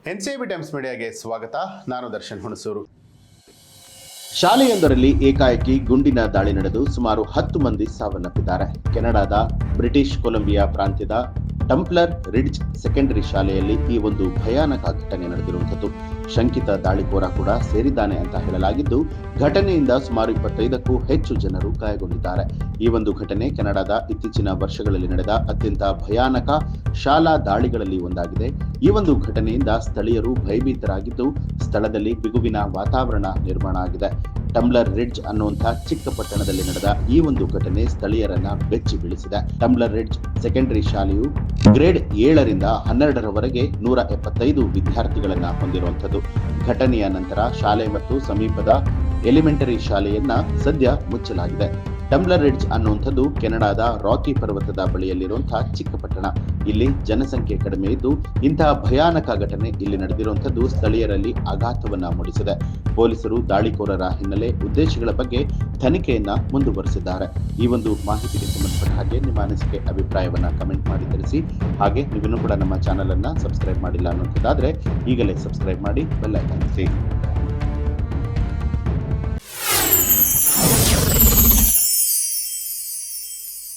NCIB times ಮೀಡಿಯಾಗೆ ಸ್ವಾಗತ. ನಾನು ದರ್ಶನ್ ಹುಣಸೂರು. ಶಾಲೆಯೊಂದರಲ್ಲಿ ಏಕಾಏಕಿ ಗುಂಡಿನ ದಾಳಿ ನಡೆದು ಸುಮಾರು 10 ಮಂದಿ ಸಾವನ್ನಪ್ಪಿದ್ದಾರೆ. ಕೆನಡಾದ ಬ್ರಿಟಿಷ್ ಕೊಲಂಬಿಯಾ ಪ್ರಾಂತ್ಯದ ಟಂಪ್ಲರ್ ರಿಡ್ಜ್ ಸೆಕೆಂಡರಿ ಶಾಲೆಯಲ್ಲಿ ಈ ಒಂದು ಭಯಾನಕ ಘಟನೆ ನಡೆದಿರುವಂಥದ್ದು. ಶಂಕಿತ ದಾಳಿಕೋರ ಕೂಡ ಸೇರಿದ್ದಾನೆ ಅಂತ ಹೇಳಲಾಗಿದ್ದು, ಘಟನೆಯಿಂದ ಸುಮಾರು 25ಕ್ಕೂ ಹೆಚ್ಚು ಜನರು ಗಾಯಗೊಂಡಿದ್ದಾರೆ. ಈ ಒಂದು ಘಟನೆ ಕೆನಡಾದ ಇತ್ತೀಚಿನ ವರ್ಷಗಳಲ್ಲಿ ನಡೆದ ಅತ್ಯಂತ ಭಯಾನಕ ಶಾಲಾ ದಾಳಿಗಳಲ್ಲಿ ಒಂದಾಗಿದೆ. ಈ ಒಂದು ಘಟನೆಯಿಂದ ಸ್ಥಳೀಯರು ಭಯಭೀತರಾಗಿದ್ದು, ಸ್ಥಳದಲ್ಲಿ ಬಿಗುವಿನ ವಾತಾವರಣ ನಿರ್ಮಾಣ ಆಗಿದೆ. ಟಂಬ್ಲರ್ ರಿಡ್ಜ್ ಅನ್ನುವಂತಹ ಚಿಕ್ಕ ಪಟ್ಟಣದಲ್ಲಿ ನಡೆದ ಈ ಒಂದು ಘಟನೆ ಸ್ಥಳೀಯರನ್ನ ಬೆಚ್ಚಿ ಬೀಳಿಸಿದೆ. ಟಂಬ್ಲರ್ ರಿಡ್ಜ್ ಸೆಕೆಂಡರಿ ಶಾಲೆಯು ಗ್ರೇಡ್ 7ರಿಂದ 12ರವರೆಗೆ 175 ವಿದ್ಯಾರ್ಥಿಗಳನ್ನ ಹೊಂದಿರುವಂಥದ್ದು. ಘಟನೆಯ ನಂತರ ಶಾಲೆ ಮತ್ತು ಸಮೀಪದ ಎಲಿಮೆಂಟರಿ ಶಾಲೆಯನ್ನ ಸದ್ಯ ಮುಚ್ಚಲಾಗಿದೆ. ಟಂಬ್ಲರ್ ರಿಡ್ಜ್ ಅನ್ನುವಂಥದ್ದು ಕೆನಡಾದ ರಾಕಿ ಪರ್ವತದ ಬಳಿಯಲ್ಲಿರುವಂತಹ ಚಿಕ್ಕ ಪಟ್ಟಣ. ಇಲ್ಲಿ ಜನಸಂಖ್ಯೆ ಕಡಿಮೆ ಇದ್ದು, ಇಂತಹ ಭಯಾನಕ ಘಟನೆ ಇಲ್ಲಿ ನಡೆದಿರುವಂಥದ್ದು ಸ್ಥಳೀಯರಲ್ಲಿ ಆಘಾತವನ್ನ ಮೂಡಿಸಿದೆ. ಪೊಲೀಸರು ದಾಳಿಕೋರರ ಹಿನ್ನೆಲೆ, ಉದ್ದೇಶಗಳ ಬಗ್ಗೆ ತನಿಖೆಯನ್ನ ಮುಂದುವರೆಸಿದ್ದಾರೆ. ಈ ಒಂದು ಮಾಹಿತಿಗೆ ಸಂಬಂಧಪಟ್ಟ ಹಾಗೆ ನಿಮ್ಮ ಅನಿಸಿಕೆ, ಅಭಿಪ್ರಾಯವನ್ನ ಕಮೆಂಟ್ ಮಾಡಿ ತಿಳಿಸಿ. ಹಾಗೆ ನೀವಿನ್ನೂ ಕೂಡ ನಮ್ಮ ಚಾನೆಲ್ ಅನ್ನ ಸಬ್ಸ್ಕ್ರೈಬ್ ಮಾಡಿಲ್ಲ ಅನ್ನುವಂಥದ್ದಾದ್ರೆ ಈಗಲೇ ಸಬ್ಸ್ಕ್ರೈಬ್ ಮಾಡಿ, ಬೆಲ್ ಐಕಾನ್ ಒತ್ತಿ.